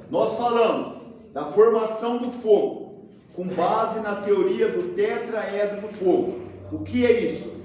nós falamos da formação do fogo, com base na teoria do tetraedro do fogo. O que é isso?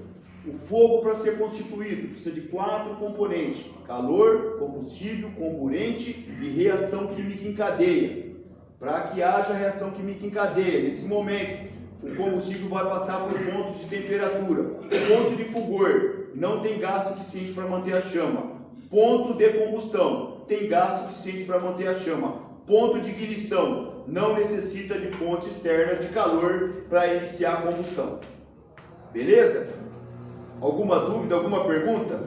O fogo, para ser constituído, precisa de 4 componentes: calor, combustível, comburente e reação química em cadeia. Para que haja reação química em cadeia, nesse momento, o combustível vai passar por pontos de temperatura. Ponto de fulgor, não tem gás suficiente para manter a chama. Ponto de combustão, tem gás suficiente para manter a chama. Ponto de ignição, não necessita de fonte externa de calor para iniciar a combustão. Beleza? Alguma dúvida, alguma pergunta?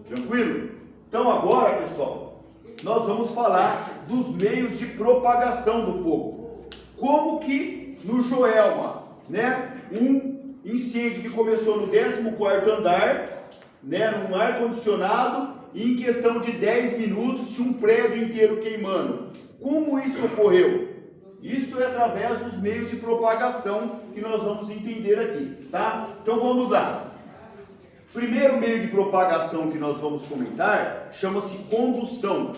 Tranquilo? Então agora, pessoal, nós vamos falar dos meios de propagação do fogo. Como que no Joelma, né, um incêndio que começou no 14º andar, né, num ar-condicionado, e em questão de 10 minutos tinha um prédio inteiro queimando. Como isso ocorreu? Isso é através dos meios de propagação que nós vamos entender aqui, tá? Então vamos lá. Primeiro meio de propagação que nós vamos comentar chama-se condução.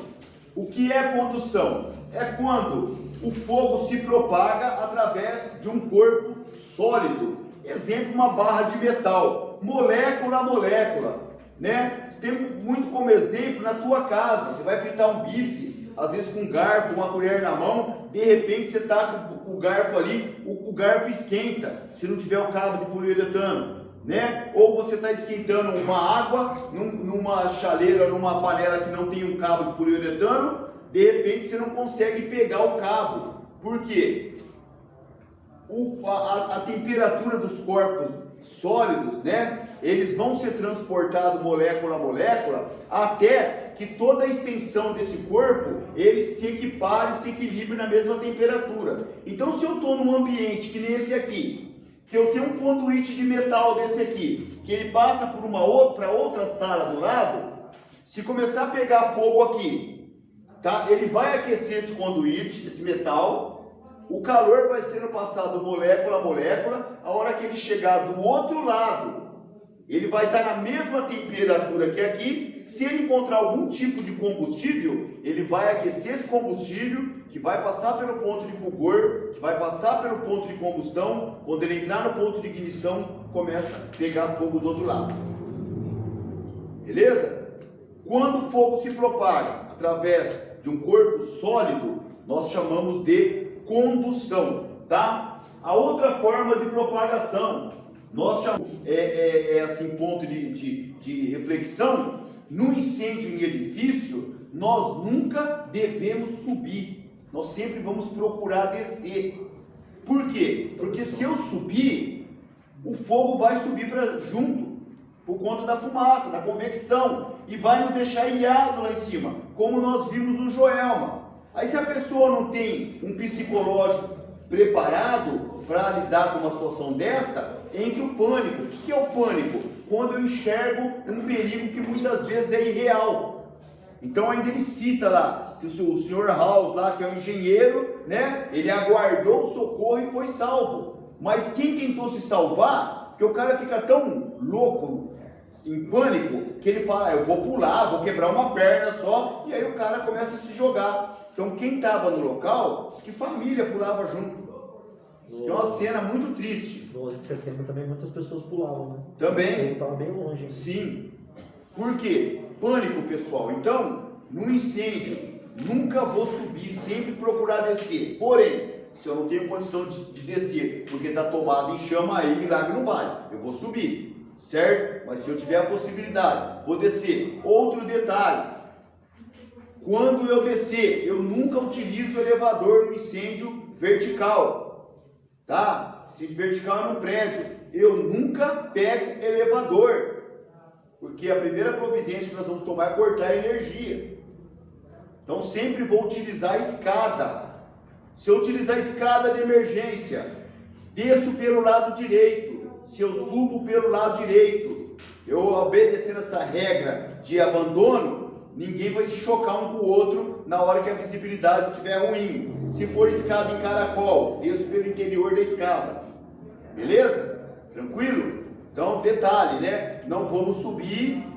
O que é condução? É quando o fogo se propaga através de um corpo sólido. Exemplo, uma barra de metal, molécula a molécula, né? Tem muito como exemplo na tua casa. Você vai fritar um bife, às vezes com um garfo, uma colher na mão, de repente você está com o garfo ali, o garfo esquenta, se não tiver o cabo de poliuretano, né? Ou você está esquentando uma água numa chaleira, numa panela que não tem um cabo de poliuretano, de repente você não consegue pegar o cabo. Por quê? A temperatura dos corpos sólidos, né? Eles vão ser transportados molécula a molécula até que toda a extensão desse corpo ele se equipare, se equilibre na mesma temperatura. Então, se eu estou num ambiente que nem esse aqui, que eu tenho um conduíte de metal desse aqui, que ele passa por outra sala do lado, se começar a pegar fogo aqui, tá? Ele vai aquecer esse conduíte, esse metal. O calor vai sendo passado molécula a molécula. A hora que ele chegar do outro lado, ele vai estar na mesma temperatura que aqui. Se ele encontrar algum tipo de combustível, ele vai aquecer esse combustível, que vai passar pelo ponto de fulgor, que vai passar pelo ponto de combustão. Quando ele entrar no ponto de ignição, começa a pegar fogo do outro lado. Beleza? Quando o fogo se propaga através de um corpo sólido, nós chamamos de condução, tá? A outra forma de propagação, nós chamamos, assim, ponto de reflexão. No incêndio em edifício, nós nunca devemos subir, nós sempre vamos procurar descer. Por quê? Porque se eu subir, o fogo vai subir junto, por conta da fumaça, da convecção, e vai nos deixar ilhado lá em cima, como nós vimos no Joelma. Aí se a pessoa não tem um psicológico preparado para lidar com uma situação dessa, entra o pânico. O que é o pânico? Quando eu enxergo um perigo que muitas vezes é irreal. Então ainda ele cita lá, que o Sr. House lá, que é um engenheiro, né? Ele aguardou o socorro e foi salvo. Mas quem tentou se salvar, porque o cara fica tão louco, em pânico, que ele fala, eu vou pular, vou quebrar uma perna só, e aí o cara começa a se jogar. Então quem estava no local, diz que família pulava junto. Isso é uma cena muito triste. No 11 de setembro também muitas pessoas pulavam, né? Também. Estava bem longe. Hein? Sim. Por quê? Pânico, pessoal. Então, no incêndio, nunca vou subir, sempre procurar descer. Porém, se eu não tenho condição de descer, porque está tomado em chama, aí milagre não vale. Eu vou subir. Certo? Mas se eu tiver a possibilidade, vou descer. Outro detalhe, quando eu descer, eu nunca utilizo o elevador no incêndio vertical, tá? Se vertical é no prédio, eu nunca pego elevador, porque a primeira providência que nós vamos tomar é cortar a energia. Então sempre vou utilizar a escada. Se eu utilizar a escada de emergência, desço pelo lado direito. Se eu subo pelo lado direito, eu obedecendo essa regra de abandono, ninguém vai se chocar um com o outro na hora que a visibilidade estiver ruim. Se for escada em caracol, desço pelo interior da escada. Beleza? Tranquilo? Então, detalhe, né? Não vamos subir,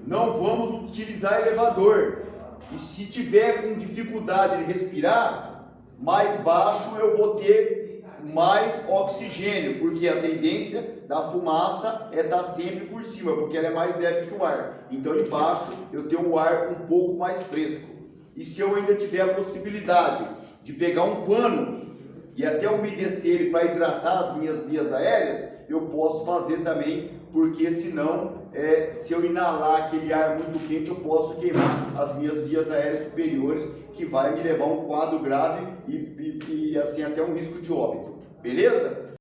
não vamos utilizar elevador. E se tiver com dificuldade de respirar, mais baixo eu vou ter mais oxigênio, porque a tendência da fumaça é estar sempre por cima, porque ela é mais leve que o ar. Então embaixo eu tenho o ar um pouco mais fresco. E se eu ainda tiver a possibilidade de pegar um pano e até umedecer ele para hidratar as minhas vias aéreas, eu posso fazer também, porque senão, se eu inalar aquele ar muito quente, eu posso queimar as minhas vias aéreas superiores, que vai me levar a um quadro grave e assim até um risco de óbito. Beleza?